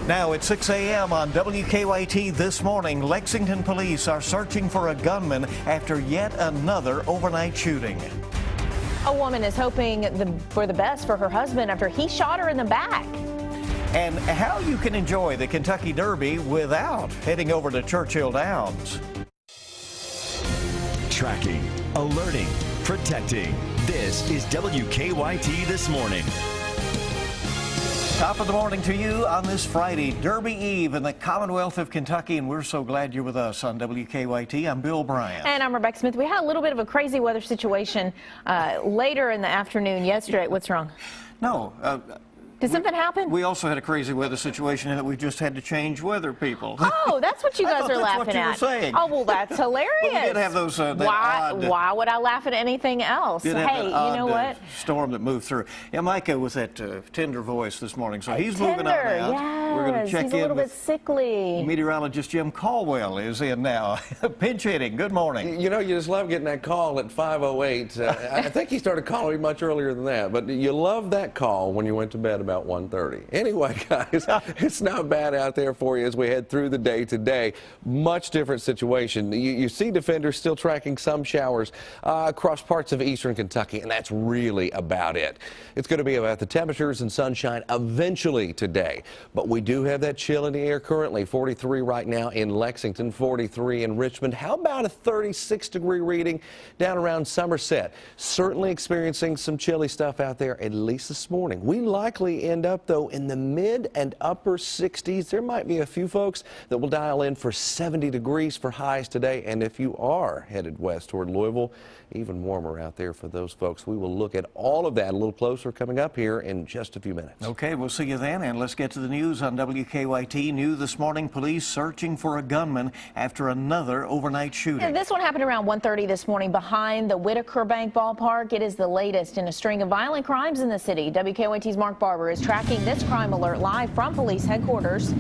Now at 6 a.m. on WKYT this morning, Lexington police are searching for a gunman after yet another overnight shooting. A woman is hoping for the best for her husband after he shot her in the back. And how you can enjoy the Kentucky Derby without heading over to Churchill Downs. Tracking, alerting, protecting. This is WKYT This Morning. Top of the morning to you on this Friday, Derby Eve in the Commonwealth of Kentucky, and we're so glad you're with us on WKYT. I'm Bill Bryant. And I'm Rebecca Smith. We had a little bit of a crazy weather situation later in the afternoon yesterday. What's wrong? No. Did something happen? We also had a crazy weather situation in that we just had to change weather, people. Oh, that's what you guys are laughing at. That's what you were saying. Oh, well, that's hilarious. But we did have those. Why would I laugh at anything else? Hey, you know what? Storm that moved through. Yeah, Micah with that tender voice this morning, so he's moving on now. Yes, we're going to check he's a little bit sickly. Meteorologist Jim Caldwell is in now. Pinch hitting. Good morning. You know, you just love getting that call at 5:08. I think he started calling me much earlier than that, but you love that call when you went to bed about 1:30. Anyway, guys, it's not bad out there for you as we head through the day today. Much different situation. You see defenders still tracking some showers across parts of eastern Kentucky, and that's really about it. It's going to be about the temperatures and sunshine eventually today, but we do have that chill in the air currently. 43 right now in Lexington, 43 in Richmond. How about a 36-degree reading down around Somerset? Certainly experiencing some chilly stuff out there, at least this morning. We likely end up, though, in the mid and upper 60s. There might be a few folks that will dial in for 70 degrees for highs today. And if you are headed west toward Louisville, even warmer out there for those folks. We will look at all of that a little closer coming up here in just a few minutes. Okay, we'll see you then. And let's get to the news on WKYT. New this morning, police searching for a gunman after another overnight shooting. And this one happened around 1:30 this morning behind the Whitaker Bank ballpark. It is the latest in a string of violent crimes in the city. WKYT's Mark Barber is tracking this crime alert live from police headquarters.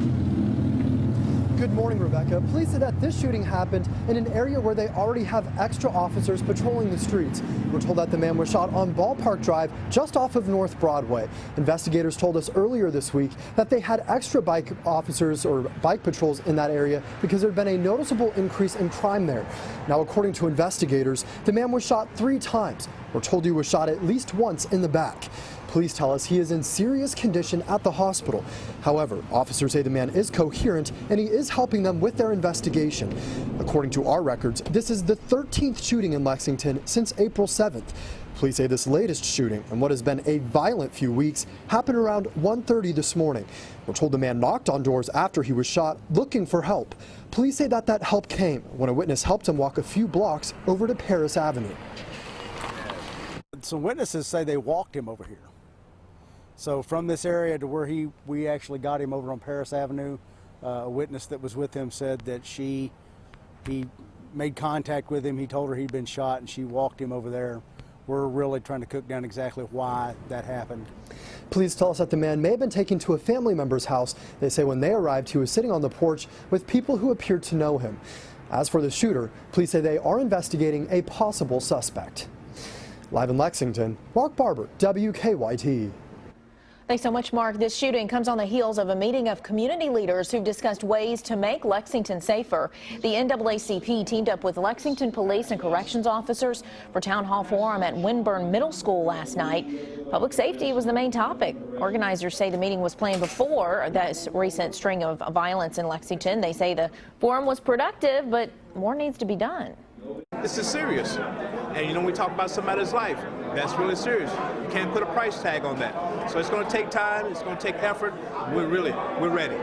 Good morning, Rebecca. Police said that this shooting happened in an area where they already have extra officers patrolling the streets. We're told that the man was shot on Ballpark Drive just off of North Broadway. Investigators told us earlier this week that they had extra bike officers or bike patrols in that area because there had been a noticeable increase in crime there. Now, according to investigators, the man was shot 3 times. We're told he was shot at least once in the back. Police tell us he is in serious condition at the hospital. However, officers say the man is coherent and he is helping them with their investigation. According to our records, this is the 13th shooting in Lexington since April 7th. Police say this latest shooting, and what has been a violent few weeks, happened around 1:30 this morning. We're told the man knocked on doors after he was shot, looking for help. Police say that help came when a witness helped him walk a few blocks over to Paris Avenue. Some witnesses say they walked him over here. So from this area to where we actually got him over on Paris Avenue, a witness that was with him said that he made contact with him. He told her he'd been shot, and she walked him over there. We're really trying to cook down exactly why that happened. Police tell us that the man may have been taken to a family member's house. They say when they arrived, he was sitting on the porch with people who appeared to know him. As for the shooter, police say they are investigating a possible suspect. Live in Lexington, Mark Barber, WKYT. Thanks so much, Mark. This shooting comes on the heels of a meeting of community leaders who've discussed ways to make Lexington safer. The NAACP teamed up with Lexington police and corrections officers for Town Hall Forum at Winburn Middle School last night. Public safety was the main topic. Organizers say the meeting was planned before this recent string of violence in Lexington. They say the forum was productive, but more needs to be done. This is serious. And you know, we talk about somebody's life. That's really serious. You can't put a price tag on that. So it's going to take time. It's going to take effort. We're ready.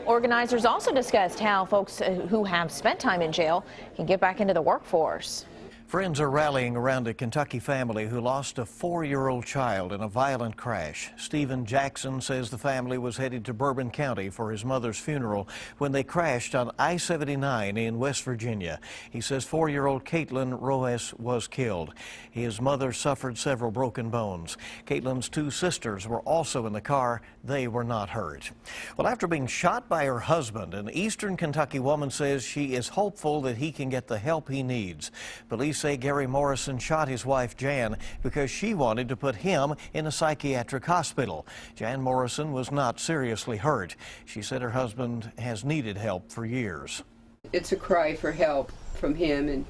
Organizers also discussed how folks who have spent time in jail can get back into the workforce. Friends are rallying around a Kentucky family who lost a 4-year-old child in a violent crash. Stephen Jackson says the family was headed to Bourbon County for his mother's funeral when they crashed on I-79 in West Virginia. He says 4-year-old Caitlin Roes was killed. His mother suffered several broken bones. Caitlin's 2 sisters were also in the car. They were not hurt. Well, after being shot by her husband, an eastern Kentucky woman says she is hopeful that he can get the help he needs. Police say Gary Morrison shot his wife Jan because she wanted to put him in a psychiatric hospital. Jan Morrison was not seriously hurt. She said her husband has needed help for years. It's a cry for help from him, and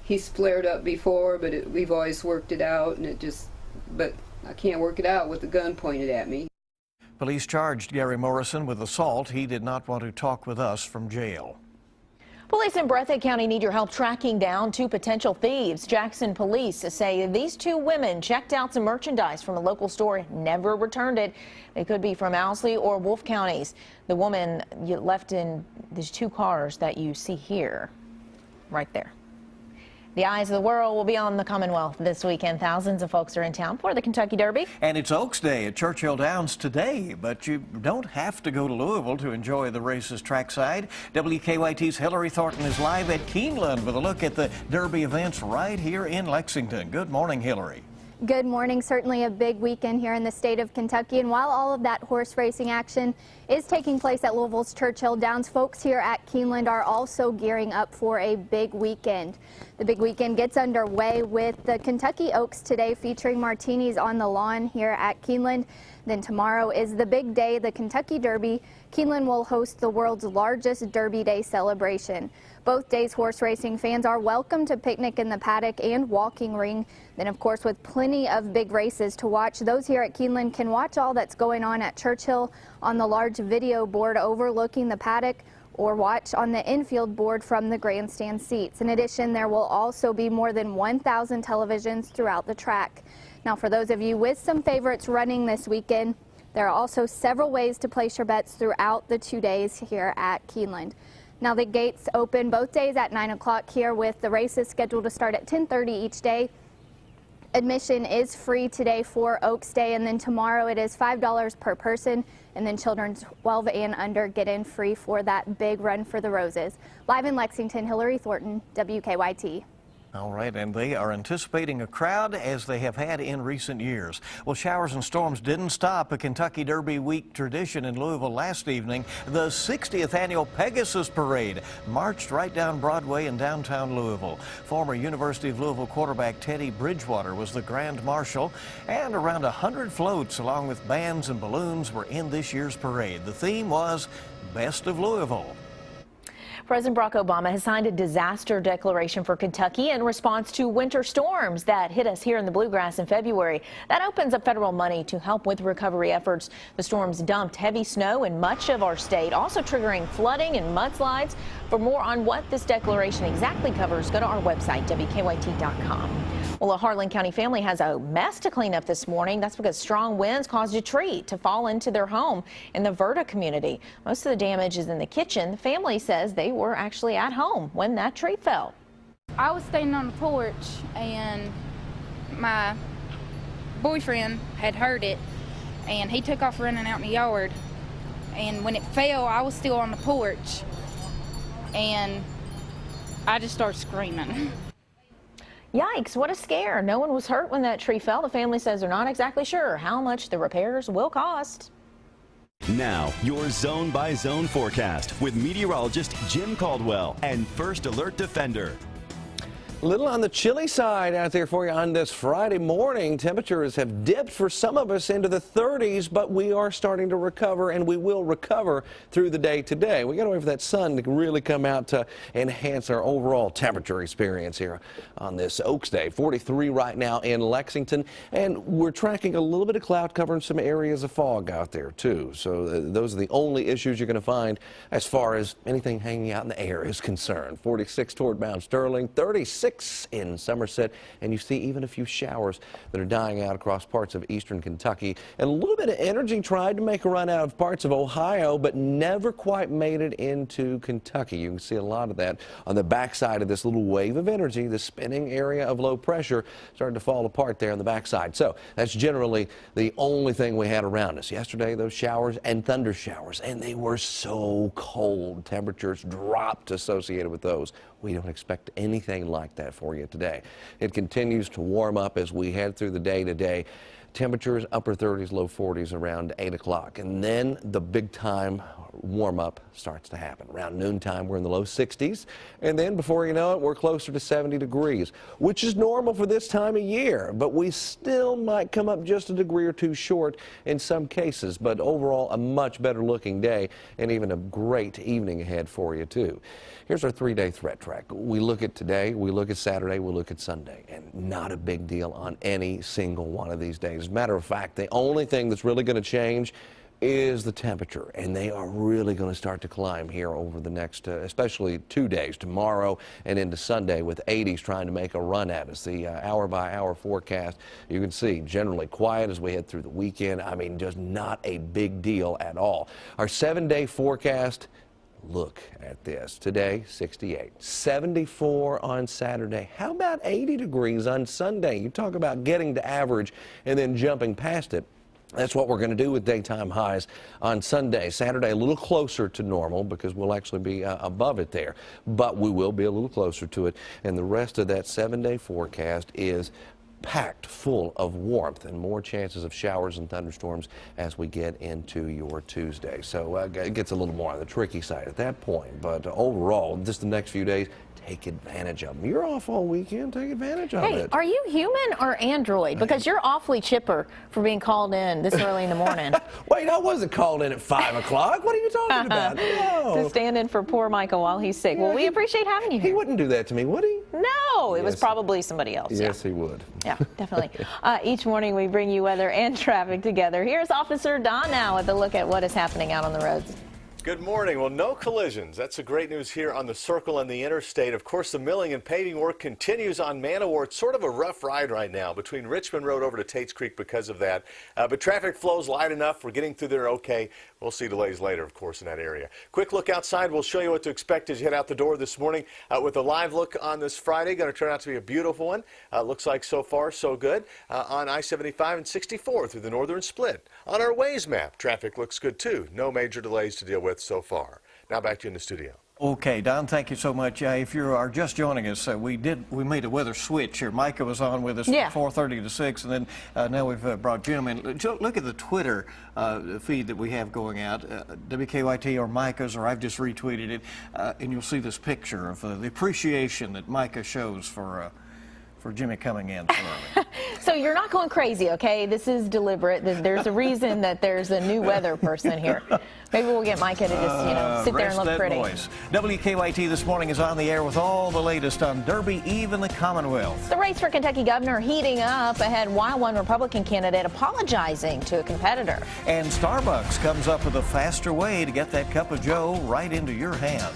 he's flared up before, but we've always worked it out, and but I can't work it out with a gun pointed at me. Police charged Gary Morrison with assault. He did not want to talk with us from jail. Police in Breathitt County need your help tracking down 2 potential thieves. Jackson police say these 2 women checked out some merchandise from a local store, never returned it. They could be from Owsley or Wolfe counties. The woman left in these 2 cars that you see here, right there. The eyes of the world will be on the Commonwealth this weekend. Thousands of folks are in town for the Kentucky Derby. And it's Oaks Day at Churchill Downs today, but you don't have to go to Louisville to enjoy the races trackside. WKYT's Hillary Thornton is live at Keeneland with a look at the Derby events right here in Lexington. Good morning, Hillary. Good morning. Certainly a big weekend here in the state of Kentucky. And while all of that horse racing action is taking place at Louisville's Churchill Downs, folks here at Keeneland are also gearing up for a big weekend. The big weekend gets underway with the Kentucky Oaks today, featuring martinis on the lawn here at Keeneland. Then tomorrow is the big day, the Kentucky Derby. Keeneland will host the world's largest Derby Day celebration. Both days, horse racing fans are welcome to picnic in the paddock and walking ring. Then, of course, with plenty of big races to watch, those here at Keeneland can watch all that's going on at Churchill on the large video board overlooking the paddock, or watch on the infield board from the grandstand seats. In addition, there will also be more than 1,000 televisions throughout the track. Now, for those of you with some favorites running this weekend, there are also several ways to place your bets throughout the 2 days here at Keeneland. Now, the gates open both days at 9 o'clock here, with the races scheduled to start at 10:30 each day. Admission is free today for Oaks Day, and then tomorrow it is $5 per person, and then children 12 and under get in free for that big run for the roses. Live in Lexington, Hillary Thornton, WKYT. All right, and they are anticipating a crowd as they have had in recent years. Well, showers and storms didn't stop a Kentucky Derby week tradition in Louisville last evening. The 60th annual Pegasus Parade marched right down Broadway in downtown Louisville. Former University of Louisville quarterback Teddy Bridgewater was the grand marshal, and around 100 floats along with bands and balloons were in this year's parade. The theme was Best of Louisville. President Barack Obama has signed a disaster declaration for Kentucky in response to winter storms that hit us here in the Bluegrass in February. That opens up federal money to help with recovery efforts. The storms dumped heavy snow in much of our state, also triggering flooding and mudslides. For more on what this declaration exactly covers, go to our website, WKYT.com. Well, a Harlan County family has a mess to clean up this morning. That's because strong winds caused a tree to fall into their home in the Verta community. Most of the damage is in the kitchen. The family says they were actually at home when that tree fell. I was standing on the porch and my boyfriend had heard it, and he took off running out in the yard. And when it fell, I was still on the porch, and I just started screaming. Yikes, what a scare. No one was hurt when that tree fell. The family says they're not exactly sure how much the repairs will cost. Now, your zone-by-zone forecast with meteorologist Jim Caldwell and First Alert Defender. A little on the chilly side out there for you on this Friday morning. Temperatures have dipped for some of us into the 30s, but we are starting to recover, and we will recover through the day today. We got to wait for that sun to really come out to enhance our overall temperature experience here on this Oaks Day. 43 right now in Lexington, and we're tracking a little bit of cloud cover and some areas of fog out there too. So those are the only issues you're going to find as far as anything hanging out in the air is concerned. 46 toward Mount Sterling, 36 in Somerset, and you see even a few showers that are dying out across parts of eastern Kentucky. And a little bit of energy tried to make a run out of parts of Ohio, but never quite made it into Kentucky. You can see a lot of that on the backside of this little wave of energy. The spinning area of low pressure starting to fall apart there on the backside. So that's generally the only thing we had around us. Yesterday, those showers and thunder showers, and they were so cold. Temperatures dropped associated with those. We don't expect anything like that for you today. It continues to warm up as we head through the day today. Temperatures upper 30s, low 40s around 8 o'clock. And then the big time warm-up starts to happen. Around noontime, we're in the low 60s, and then before you know it, we're closer to 70 degrees, which is normal for this time of year, but we still might come up just a degree or two short in some cases. But overall, a much better looking day and even a great evening ahead for you, too. Here's our 3-day threat track. We look at today, we look at Saturday, we look at Sunday, and not a big deal on any single one of these days. As a matter of fact, the only thing that's really going to change is the temperature, and they are really going to start to climb here over the next, especially 2 days, tomorrow and into Sunday, with 80s trying to make a run at us. The hour-by-hour forecast, you can see, generally quiet as we head through the weekend. I mean, just not a big deal at all. Our 7-day forecast, look at this. Today, 68. 74 on Saturday. How about 80 degrees on Sunday? You talk about getting to average and then jumping past it. That's what we're going to do with daytime highs on Sunday. Saturday, a little closer to normal because we'll actually be above it there, but we will be a little closer to it. And the rest of that 7-day forecast is packed full of warmth and more chances of showers and thunderstorms as we get into your Tuesday. So it gets a little more on the tricky side at that point. But overall, just the next few days, take advantage of them. You're off all weekend. Take advantage of it. Hey, are you human or android? Because you're awfully chipper for being called in this early in the morning. Wait, I wasn't called in at 5 o'clock. What are you talking about? No. To stand in for poor Michael while he's sick. Well, we appreciate having you here. He wouldn't do that to me, would he? No, it was probably somebody else. Yes, he would. Yeah, definitely. Each morning we bring you weather and traffic together. Here's Officer Don now with a look at what is happening out on the roads. Good morning. Well, no collisions. That's the great news here on the Circle and the Interstate. Of course, the milling and paving work continues on Manowar. It's sort of a rough ride right now between Richmond Road over to Tates Creek because of that. But traffic flows light enough. We're getting through there okay. We'll see delays later, of course, in that area. Quick look outside. We'll show you what to expect as you head out the door this morning with a live look on this Friday. Going to turn out to be a beautiful one. Looks like so far so good on I-75 and 64 through the northern split. On our Waze map, traffic looks good too. No major delays to deal with so far. Now back to you in the studio. Okay, Don, thank you so much. If you are just joining us, we made a weather switch here. Micah was on with us from 4:30 to 6, and then now we've brought Jim in. Look at the Twitter feed that we have going out, WKYT or Micah's, or I've just retweeted it, and you'll see this picture of the appreciation that Micah shows for Jimmy coming in. So you're not going crazy, okay? This is deliberate. There's a reason that there's a new weather person here. Maybe we'll get Micah to just, sit there and look pretty. Voice. WKYT this morning is on the air with all the latest on Derby, even the Commonwealth. The race for Kentucky governor heating up ahead while one Republican candidate apologizing to a competitor. And Starbucks comes up with a faster way to get that cup of joe right into your hand.